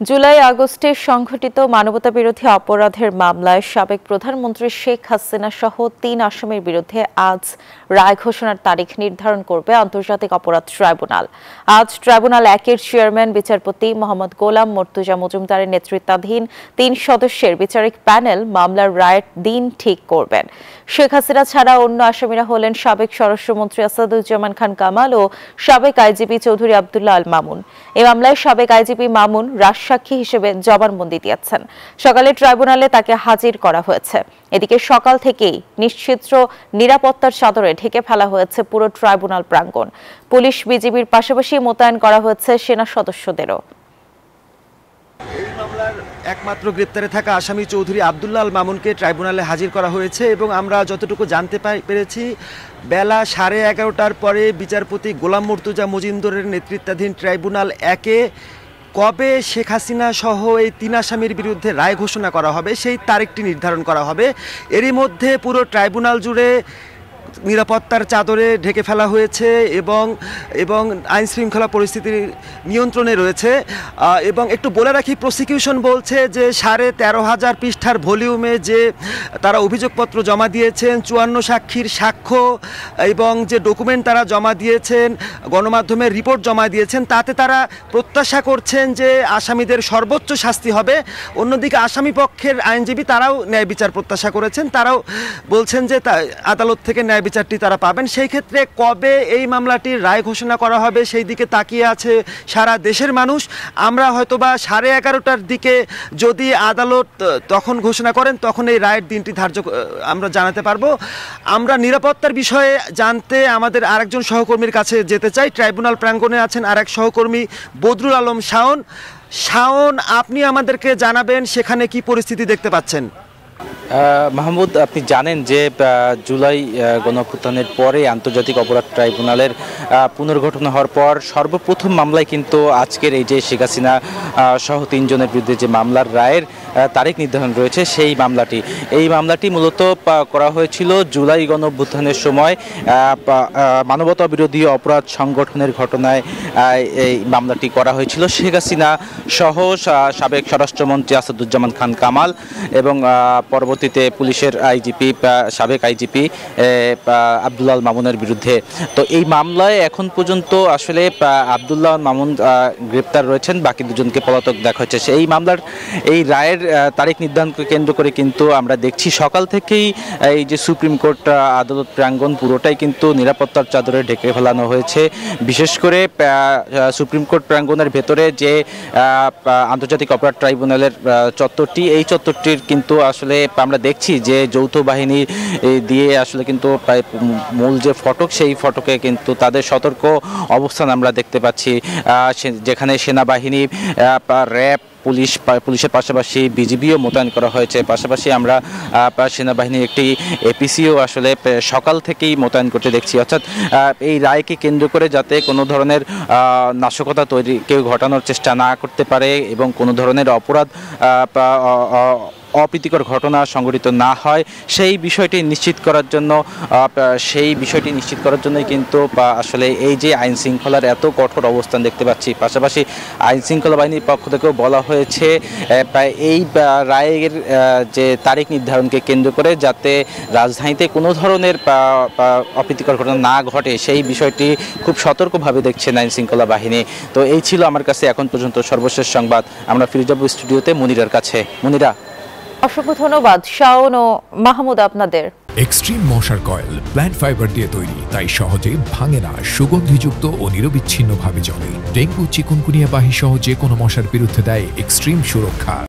জুলাই আগস্টে সংঘটিত মানবতাবিরোধী অপরাধের মামলায় সাবেক প্রধানমন্ত্রী শেখ হাসিনা সহ ৩ আসামির বিরুদ্ধে আজ রায় ঘোষণার তারিখ নির্ধারণ করবে আন্তর্জাতিক অপরাধ ট্রাইব্যুনাল। আজ ট্রাইব্যুনাল ১-এর চেয়ারম্যান বিচারপতি মোহাম্মদ গোলাম মর্তুজা মজুমদারের নেতৃত্বাধীন ৩ সদস্যের বিচারিক প্যানেল মামলার রায়ের দিন ঠিক করবেন। শেখ হাসিনা ছাড়া অন্য আসামিরা হলেন সাবেক স্বরাষ্ট্রমন্ত্রী আসাদুজ্জামান খান কামাল ও সাবেক আইজিপি চৌধুরী আব্দুল্লাহ আল মামুন। এই মামলায় সাবেক আইজিপি মামুন রাজসাক্ষী হিসেবে জবানবন্দি দিয়েছেন। সকালে ট্রাইব্যুনালে তাকে হাজির করা হয়েছে। এদিকে সকাল থেকেই নিশ্চিদ্র নিরাপত্তার চাদরে ঢেকে ফেলা হয়েছে পুরো ট্রাইব্যুনাল প্রাঙ্গণ। পুলিশ বিজিবির পাশাপাশি মোতায়েন করা হয়েছে সেনা সদস্যদেরও। একমাত্র গ্রেপ্তারে থাকা আসামি চৌধুরী আব্দুল্লাহ আল মামুনকে ট্রাইব্যুনালে হাজির করা হয়েছে এবং আমরা যতটুকু জানতে পেরেছি বেলা 11:30টার পরে বিচারপতি গোলাম মর্তুজা মজুমদারের নেতৃত্বাধীন ট্রাইব্যুনাল 1-এ কবে শেখ হাসিনা সহ এই 3 আসামির বিরুদ্ধে রায় ঘোষণা করা হবে সেই তারিখটি নির্ধারণ করা হবে। এরই মধ্যে পুরো ট্রাইব্যুনাল জুড়ে নিরাপত্তার চাদরে ঢেকে ফেলা হয়েছে এবং আইন শৃঙ্খলা পরিস্থিতির নিয়ন্ত্রণে রয়েছে। এবং একটু বলে রাখি, প্রসিকিউশন বলছে যে 13,500 পৃষ্ঠার ভলিউমে যে তারা অভিযোগপত্র জমা দিয়েছেন, 54 সাক্ষীর সাক্ষ্য এবং যে ডকুমেন্ট তারা জমা দিয়েছেন, গণমাধ্যমের রিপোর্ট জমা দিয়েছেন, তাতে তারা প্রত্যাশা করছেন যে আসামিদের সর্বোচ্চ শাস্তি হবে। অন্যদিকে আসামি পক্ষের আইনজীবী তারাও ন্যায় বিচার প্রত্যাশা করেছেন। তারাও বলছেন যে আদালত থেকে ন্যায় বিচারটি তারা পাবেন। সেই ক্ষেত্রে কবে এই মামলাটির রায় ঘোষণা করা হবে সেই দিকে তাকিয়ে আছে সারা দেশের মানুষ। আমরা হয়তোবা 11:30টার দিকে যদি আদালত তখন ঘোষণা করেন তখন এই রায়ের দিনটি ধার্য আমরা জানাতে পারবো। আমরা নিরাপত্তার বিষয়ে জানতে আমাদের আরেকজন সহকর্মীর কাছে যেতে চাই। ট্রাইব্যুনাল প্রাঙ্গণে আছেন আরেক সহকর্মী বদরুল আলম শাওন, আপনি আমাদেরকে জানাবেন সেখানে কি পরিস্থিতি দেখতে পাচ্ছেন? মাহমুদ, আপনি জানেন যে জুলাই গণঅভ্যুত্থানের পরে আন্তর্জাতিক অপরাধ ট্রাইব্যুনালের পুনর্গঠন হওয়ার পর সর্বপ্রথম মামলায় কিন্তু আজকের এই যে শেখ হাসিনা সহ 3 জনের বিরুদ্ধে যে মামলার রায়ের তারিখ নির্ধারণ রয়েছে সেই মামলাটি মূলত করা হয়েছিল জুলাই গণঅভ্যুত্থানের সময় মানবতা বিরোধী অপরাধ সংগঠনের ঘটনায়। এই মামলাটি করা হয়েছিল শেখ হাসিনা সহ সাবেক স্বরাষ্ট্রমন্ত্রী আসাদুজ্জামান খান কামাল এবং পরবর্তীতে পুলিশের সাবেক আইজিপি আব্দুল্লাহ আল মামুনের বিরুদ্ধে। তো এই মামলায় এখন পর্যন্ত আসলে আব্দুল্লাহ আল মামুন গ্রেপ্তার রয়েছেন, বাকি 2জনকে পলাতক দেখা হচ্ছে। এই মামলার এই রায়ের তারিখ নির্ধারণকে কেন্দ্র করে কিন্তু আমরা দেখছি সকাল থেকেই এই যে সুপ্রিম কোর্ট আদালত প্রাঙ্গণ পুরোটাই কিন্তু নিরাপত্তার চাদরে ঢেকে ফেলানো হয়েছে। বিশেষ করে সুপ্রিম কোর্ট প্রাঙ্গণের ভেতরে যে আন্তর্জাতিক অপরাধ ট্রাইব্যুনালের চত্বরটি, এই চত্বরটির কিন্তু আসলে আমরা দেখছি যে যৌথ বাহিনী দিয়ে আসলে কিন্তু মূল যে ফটক সেই ফটকে কিন্তু তাদের সতর্ক অবস্থান আমরা দেখতে পাচ্ছি, যেখানে সেনাবাহিনী, র্যাব, পুলিশের পাশাপাশি বিজিবিও মোতায়েন করা হয়েছে। পাশাপাশি আমরা সেনাবাহিনীর একটি এপিসিও আসলে সকাল থেকেই মোতায়েন করতে দেখছি। অর্থাৎ এই রায়কে কেন্দ্র করে যাতে কোনো ধরনের নাশকতা কেউ ঘটানোর চেষ্টা না করতে পারে এবং কোনো ধরনের অপরাধ অপ্রীতিকর ঘটনা সংঘটিত না হয় সেই বিষয়টি নিশ্চিত করার জন্যই কিন্তু আসলে এই যে আইন শৃঙ্খলার এত কঠোর অবস্থান দেখতে পাচ্ছি। পাশাপাশি আইন শৃঙ্খলা বাহিনীর পক্ষ থেকেও বলা হয়েছে এই রায়ের যে তারিখ নির্ধারণকে কেন্দ্র করে যাতে রাজধানীতে কোনো ধরনের অপ্রীতিকর ঘটনা না ঘটে সেই বিষয়টি খুব সতর্কভাবে দেখছেন আইন শৃঙ্খলা বাহিনী। তো এই ছিল আমার কাছে এখন পর্যন্ত সর্বশেষ সংবাদ। আমরা ফিরে যাব স্টুডিওতে মুনিরার কাছে। মুনিরা, অসংখ্য ধন্যবাদ শাওন ও মাহমুদ আপনাদের। এক্সট্রিম মশার কয়েল প্ল্যান্ট ফাইবার দিয়ে তৈরি, তাই সহজে ভাঙে না, সুগন্ধিযুক্ত ও নিরবিচ্ছিন্নভাবে জ্বলে। ডেঙ্গু, চিকুনগুনিয়া বাহি সহ যে কোনো মশার বিরুদ্ধে দেয় এক্সট্রিম সুরক্ষা।